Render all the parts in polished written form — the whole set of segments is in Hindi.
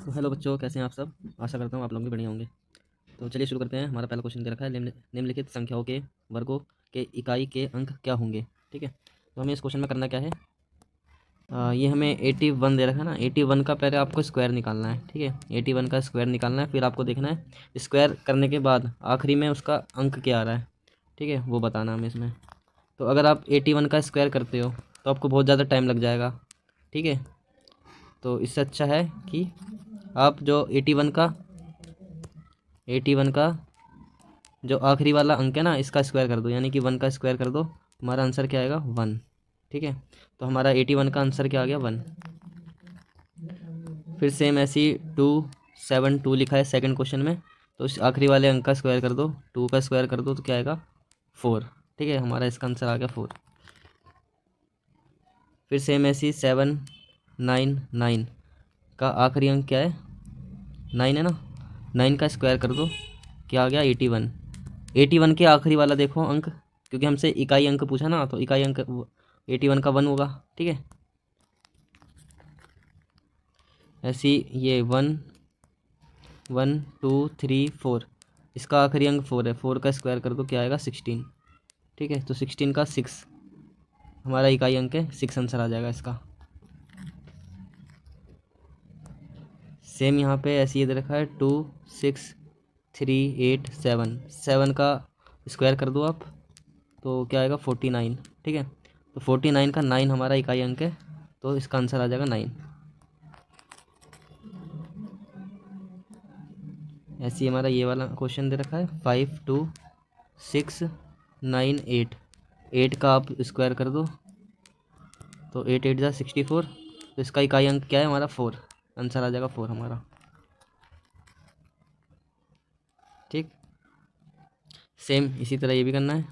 तो हेलो बच्चों, कैसे हैं आप सब। आशा करता हूँ आप लोग भी बढ़िया होंगे। तो चलिए शुरू करते हैं। हमारा पहला क्वेश्चन दे रखा है, निम्नलिखित संख्याओं के वर्गों के इकाई के अंक क्या होंगे। ठीक है, तो हमें इस क्वेश्चन में करना क्या है, ये हमें 81 दे रखा है ना। 81 का पहले आपको स्क्वायर निकालना है। ठीक है, 81 का स्क्वायर निकालना है, फिर आपको देखना है स्क्वायर करने के बाद आखिरी में उसका अंक क्या आ रहा है। ठीक है, वो बताना हमें इसमें। तो अगर आप 81 का स्क्वायर करते हो तो आपको बहुत ज़्यादा टाइम लग जाएगा। ठीक है, तो इससे अच्छा है कि आप जो 81 का जो आखिरी वाला अंक है ना, इसका स्क्वायर कर दो, यानी कि 1 का स्क्वायर कर दो। हमारा आंसर क्या आएगा, 1। ठीक है, तो हमारा 81 का आंसर क्या आ गया, 1। फिर सेम ऐसी 272 लिखा है सेकंड क्वेश्चन में, तो इस आखिरी वाले अंक का स्क्वायर कर दो, 2 का स्क्वायर कर दो तो क्या आएगा, 4। ठीक है, हमारा इसका आंसर आ गया 4। फिर सेम ऐसी 799 का आखिरी अंक क्या है, 9 है ना। 9 का स्क्वायर कर दो, क्या आ गया, 81। 81 के आखिरी वाला देखो अंक, क्योंकि हमसे इकाई अंक पूछा ना, तो इकाई अंक 81 का 1 होगा। ठीक है, ऐसी ये 1 1 2 3 4, इसका आखिरी अंक 4 है। 4 का स्क्वायर कर दो, क्या आएगा, 16। ठीक है, तो 16 का 6 हमारा इकाई अंक है, 6 आंसर आ जाएगा इसका। सेम यहाँ पे ऐसे ये दे रखा है 2 6 3 8 7, 7 का स्क्वायर कर दो आप, तो क्या आएगा, 49। ठीक है, तो 49 का 9 हमारा इकाई अंक है, तो इसका आंसर आ जाएगा 9। ऐसे ही हमारा ये वाला क्वेश्चन दे रखा है 5 2 6 9 8, 8 का आप स्क्वायर कर दो, तो 8 8 जा 64, तो इसका इकाई अंक क्या है हमारा, 4। आंसर आ जाएगा 4 हमारा। ठीक, सेम इसी तरह ये भी करना है।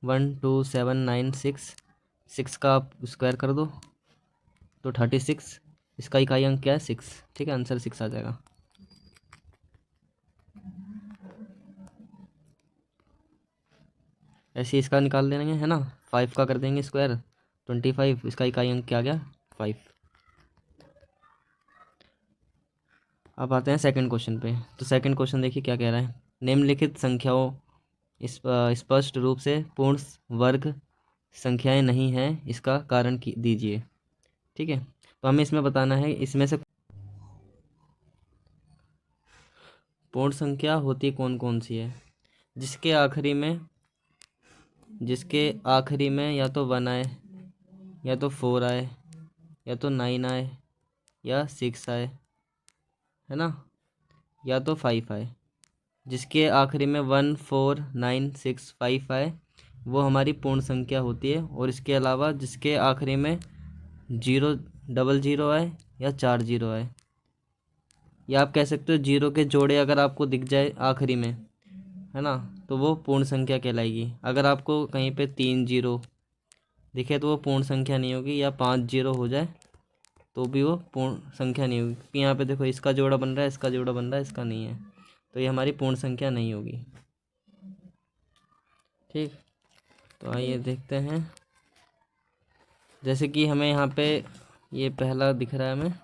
1 2 7 9 6, 6 का आप स्क्वायर कर दो, तो 36, इसका इकाई अंक क्या है, 6। ठीक है, आंसर 6 आ जाएगा। ऐसे ही इसका निकाल देंगे, है ना। 5 का कर देंगे स्क्वायर, 25, इसका इकाई अंक क्या आ गया, 5। अब आते हैं सेकंड क्वेश्चन पे। तो सेकंड क्वेश्चन देखिए क्या कह रहा है, निम्नलिखित संख्याओं स्पष्ट रूप से पूर्ण वर्ग संख्याएं नहीं हैं, इसका कारण दीजिए। ठीक है, तो हमें इसमें बताना है इसमें से पूर्ण संख्या होती कौन कौन सी है, जिसके आखिरी में या तो 1 आए, या तो 4 आए, या तो 9 आए, या 6 आए, है ना, या तो 5 आए। जिसके आखिरी में 1 4 9 6 5 आए, वो हमारी पूर्ण संख्या होती है। और इसके अलावा जिसके आखिरी में 0 डबल 0 आए, या 4 0 आए, या आप कह सकते हो 0 के जोड़े अगर आपको दिख जाए आखिरी में, है ना, तो वो पूर्ण संख्या कहलाएगी। अगर आपको कहीं पे 3 0 दिखे तो वो पूर्ण संख्या नहीं होगी, या 5 0 हो जाए तो भी वो पूर्ण संख्या नहीं होगी, क्योंकि यहाँ पे देखो इसका जोड़ा बन रहा है, इसका जोड़ा बन रहा है, इसका नहीं है, तो ये हमारी पूर्ण संख्या नहीं होगी। ठीक, तो आइए देखते हैं। जैसे कि हमें यहाँ पे ये पहला दिख रहा है हमें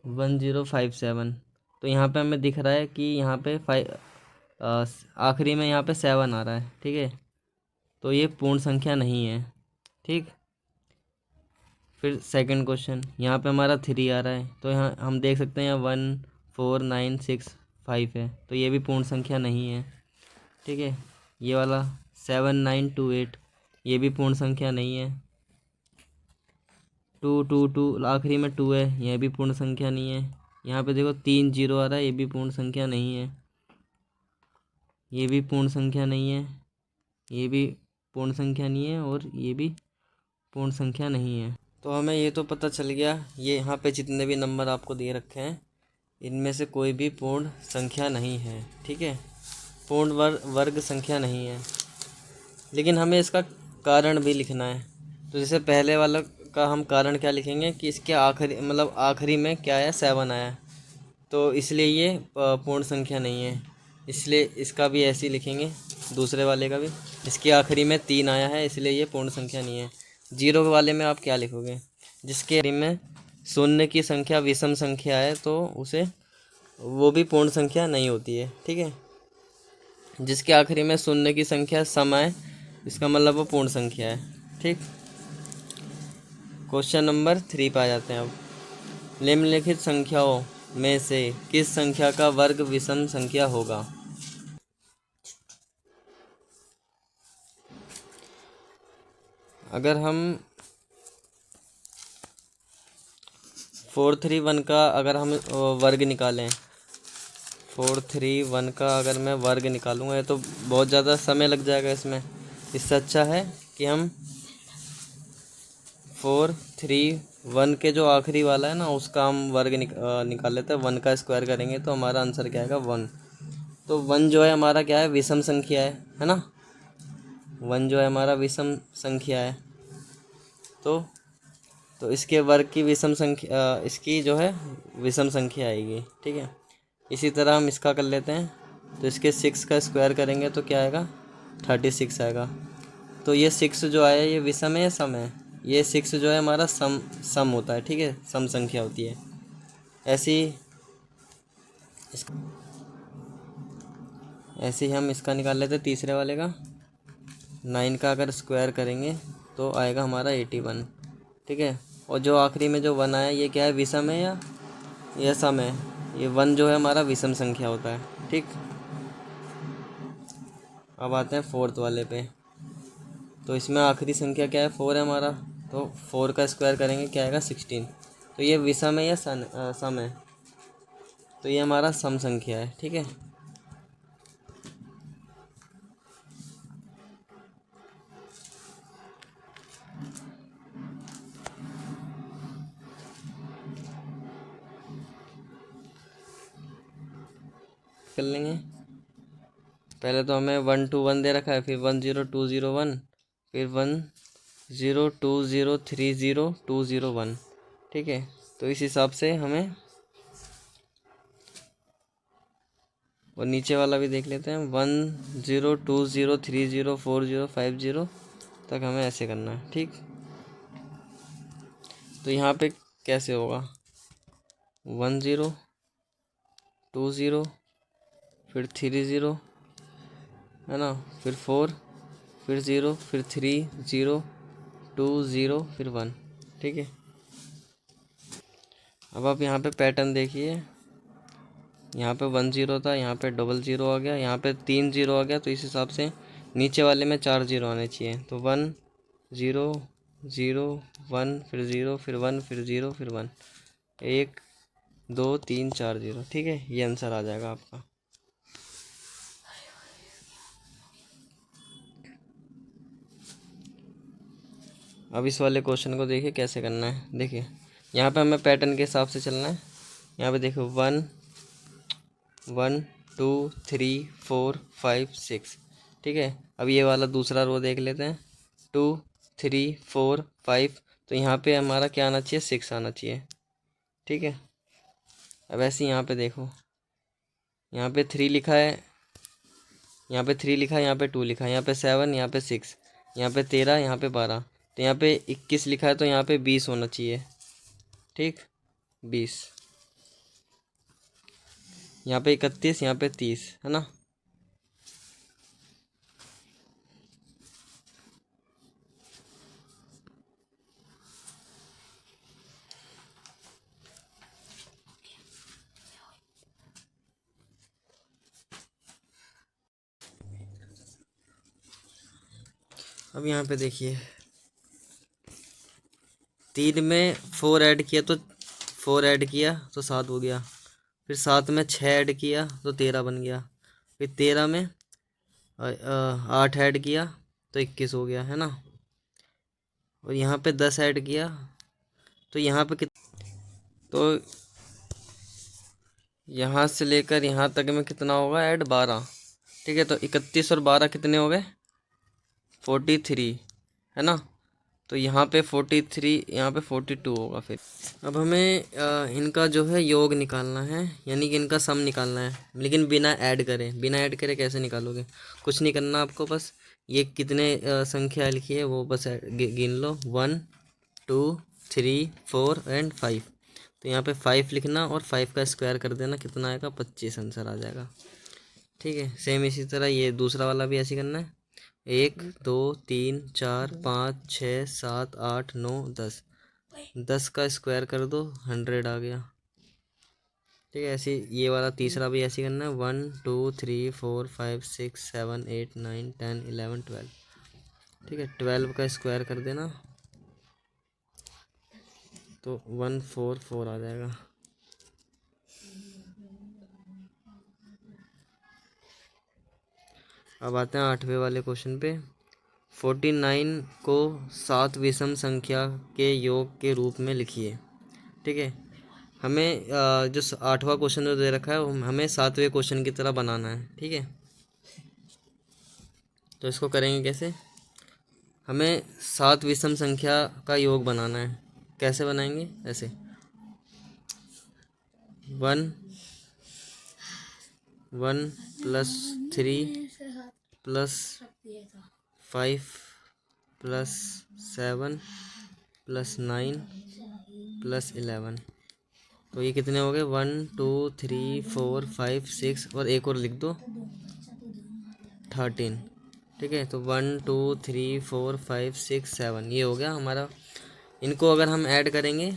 1057, तो यहाँ पे हमें दिख रहा है कि यहाँ पे 5 आखिरी में यहाँ पे 7 आ रहा है। ठीक है, तो ये पूर्ण संख्या नहीं है। ठीक, फिर सेकंड क्वेश्चन, यहाँ पे हमारा 3 आ रहा है, तो यहाँ हम देख सकते हैं यहाँ 1 4 9 6 5 है, तो ये भी पूर्ण संख्या नहीं है। ठीक है, ये वाला 7 9 2 8, ये भी पूर्ण संख्या नहीं है। 2 2 2 आखिरी में 2 है, यह भी पूर्ण संख्या नहीं है। यहाँ पे देखो 3 0 आ रहा है, ये भी पूर्ण संख्या नहीं है। ये भी पूर्ण संख्या नहीं है, ये भी पूर्ण संख्या नहीं है, और ये भी पूर्ण संख्या नहीं है। तो हमें ये तो पता चल गया, ये यहाँ पे जितने भी नंबर आपको दे रखे हैं इनमें से कोई भी पूर्ण संख्या नहीं है। ठीक है, पूर्ण वर्ग संख्या नहीं है। लेकिन हमें इसका कारण भी लिखना है। तो जैसे पहले वाला का हम कारण क्या लिखेंगे कि इसके आखिरी मतलब आखिरी में क्या आया, 7 आया, तो इसलिए ये पूर्ण संख्या नहीं है। इसलिए इसका भी ऐसे ही लिखेंगे, दूसरे वाले का भी, इसके आखिरी में 3 आया है, इसलिए ये पूर्ण संख्या नहीं है। 0 वाले में आप क्या लिखोगे, जिसके आखिरी में शून्य की संख्या विषम संख्या है तो उसे वो भी पूर्ण संख्या नहीं होती है। ठीक है, जिसके आखिरी में शून्य की संख्या सम है इसका मतलब वो पूर्ण संख्या है। ठीक, क्वेश्चन नंबर 3 पे आ जाते हैं अब। निम्नलिखित संख्याओं में से किस संख्या का वर्ग विषम संख्या होगा? अगर हम 431 का अगर हम वर्ग निकालें, 431 का अगर मैं वर्ग निकालूंगा तो बहुत ज़्यादा समय लग जाएगा इसमें। इससे अच्छा है कि हम 431 के जो आखिरी वाला है ना उसका हम वर्ग निकाल लेते हैं। 1 का स्क्वायर करेंगे तो हमारा आंसर क्या आएगा? 1। तो 1 जो है हमारा क्या है? विषम संख्या है ना। 1 जो है हमारा विषम संख्या है। तो इसके वर्ग की विषम संख्या इसकी जो है विषम संख्या आएगी। ठीक है, इसी तरह हम इसका कर लेते हैं। तो इसके 6 का स्क्वायर करेंगे तो क्या आएगा? 36 आएगा। तो ये 6 जो आया ये विषम है या सम है? ये 6 जो है हमारा सम होता है। ठीक है, सम संख्या होती है। इस ऐसे ही हम इसका निकाल लेते हैं तीसरे वाले का। 9 का अगर स्क्वायर करेंगे तो आएगा हमारा 81। ठीक है, और जो आखिरी में जो 1 आया ये क्या है? विषम है या सम है? ये 1 जो है हमारा विषम संख्या होता है। ठीक, अब आते हैं 4th वाले पे। तो इसमें आखिरी संख्या क्या है? 4 है हमारा। तो 4 का स्क्वायर करेंगे क्या आएगा? 16। तो ये विषम है या सम है? तो ये हमारा सम संख्या है। ठीक है, कर लेंगे। पहले तो हमें 1 2 1 दे रखा है, फिर 1 0 2 0 1, फिर 1 0 2 0 3 0 2 0 1। ठीक है, तो इस हिसाब से हमें और नीचे वाला भी देख लेते हैं। 1 0 2 0 3 0 4 0 5 0 तक हमें ऐसे करना है। ठीक, तो यहाँ पे कैसे होगा? 1 0 2 0 फिर 3 0 है ना, फिर 4 फिर 0 फिर 3 0 2 0 फिर 1। ठीक है, अब आप यहाँ पे पैटर्न देखिए। यहाँ पे 1 0 था, यहाँ पे डबल 0 आ गया, यहाँ पे 3 0 आ गया। तो इस हिसाब से नीचे वाले में 4 0 आने चाहिए। तो 1 0 0 1 फिर 0 फिर 1 फिर 0 फिर 1, 1 2 3 4 0। ठीक है, ये आंसर आ जाएगा आपका। अब इस वाले क्वेश्चन को देखिए कैसे करना है। देखिए यहाँ पे हमें पैटर्न के हिसाब से चलना है। यहाँ पे देखो 1 1 2 3 4 5 6। ठीक है, अब ये वाला दूसरा रो देख लेते हैं। 2 3 4 5। तो यहाँ पे हमारा क्या आना चाहिए? 6 आना चाहिए। ठीक है, अब ऐसे यहाँ पे देखो, यहाँ पे 3 लिखा है, यहाँ पे 3 लिखा है, यहाँ पे 2 लिखा है, यहाँ पे 7, यहाँ पे 6, यहाँ पे 13, यहाँ पे 12। तो यहाँ पे 21 लिखा है तो यहाँ पे 20 होना चाहिए। ठीक, 20। यहाँ पे 31, यहाँ पे 30 है ना। अब यहाँ पे देखिए 3 में 4 ऐड किया तो 4 ऐड किया तो 7 हो गया। फिर 7 में 6 ऐड किया तो 13 बन गया। फिर 13 में 8 ऐड किया तो 21 हो गया है ना। और यहाँ पे 10 ऐड किया तो यहाँ पे तो यहाँ से लेकर यहाँ तक में कितना होगा? ऐड 12। ठीक है, तो 31 और 12 कितने हो गए? 43 है ना। तो यहाँ पे 43, यहाँ पे 42 होगा। फिर अब हमें इनका जो है योग निकालना है, यानी कि इनका सम निकालना है, लेकिन बिना ऐड करे। बिना ऐड करे कैसे निकालोगे? कुछ नहीं करना आपको, बस ये कितने संख्या लिखी है वो बस गिन लो। 1 2 3 4 एंड 5। तो यहाँ पे 5 लिखना और 5 का स्क्वायर कर देना, कितना आएगा 25 आंसर आ जाएगा। ठीक है, सेम इसी तरह ये दूसरा वाला भी ऐसे करना है। 1 2 3 4 5 6 7 8 9 10, 10 का स्क्वायर कर दो 100 आ गया। ठीक है, ऐसे ये वाला तीसरा भी ऐसे करना है। 1 2 3 4 5 6 7 8 9 10 11 12। ठीक है, 12 का स्क्वायर कर देना तो 144 आ जाएगा। अब आते हैं 8वें वाले क्वेश्चन पे। 49 को 7 विषम संख्या के योग के रूप में लिखिए। ठीक है, हमें जो 8वां क्वेश्चन जो दे रखा है वो हमें 7वें क्वेश्चन की तरह बनाना है। ठीक है, तो इसको करेंगे कैसे? हमें 7 विषम संख्या का योग बनाना है। कैसे बनाएंगे? ऐसे 1 1 + 3 + 5 + 7 + 9 + 11। तो ये कितने हो गए? 1 2 3 4 5 6 और एक और लिख दो 13। ठीक है, तो 1 2 3 4 5 6 7 ये हो गया हमारा। इनको अगर हम ऐड करेंगे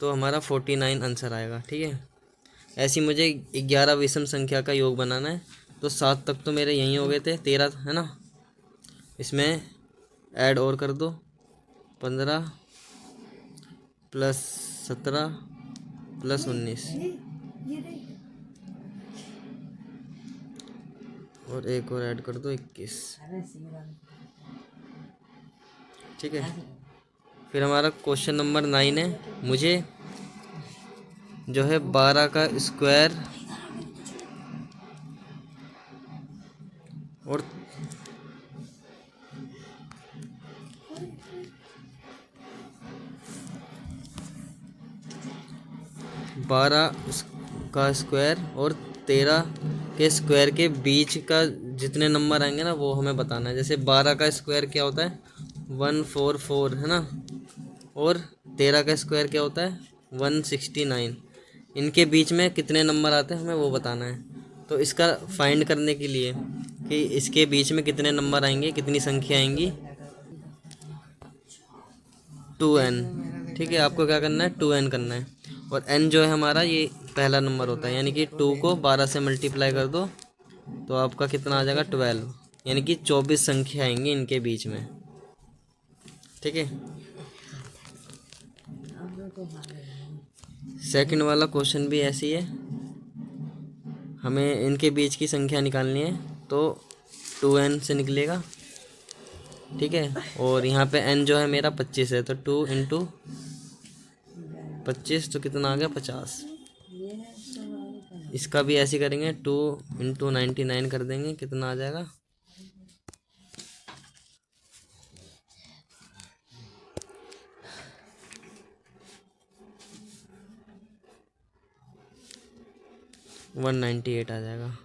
तो हमारा 49 आंसर आएगा। ठीक है, ऐसी मुझे 11 विषम संख्या का योग बनाना है। तो 7 तक तो मेरे यहीं हो गए थे, 13 है ना, इसमें ऐड और कर दो 15 + 17 + 19 और एक और ऐड कर दो 21। ठीक है, फिर हमारा क्वेश्चन नंबर 9 है। मुझे जो है 12 का स्क्वायर और 12 का स्क्वायर और 13 के स्क्वायर के बीच का जितने नंबर आएंगे ना वो हमें बताना है। जैसे 12 का स्क्वायर क्या होता है? 144 है ना, और 13 का स्क्वायर क्या होता है? 169। इनके बीच में कितने नंबर आते हैं हमें वो बताना है। तो इसका फाइंड करने के लिए कि इसके बीच में कितने नंबर आएंगे, कितनी संख्या आएंगी, 2n। ठीक है, आपको क्या करना है? 2n करना है। और n जो है हमारा ये पहला नंबर होता है, यानी कि 2 को 12 से मल्टीप्लाई कर दो तो आपका कितना आ जाएगा? 12, यानी कि 24 संख्या आएंगी इनके बीच में। ठीक है, सेकंड वाला क्वेश्चन भी ऐसी है। हमें इनके बीच की संख्या निकालनी है तो 2n से निकलेगा। ठीक है, और यहाँ पे n जो है मेरा 25 है, तो 2 × 25 तो कितना आ गया? 50। इसका भी ऐसे करेंगे, 2 × 99 कर देंगे, कितना आ जाएगा? 198 आ जाएगा।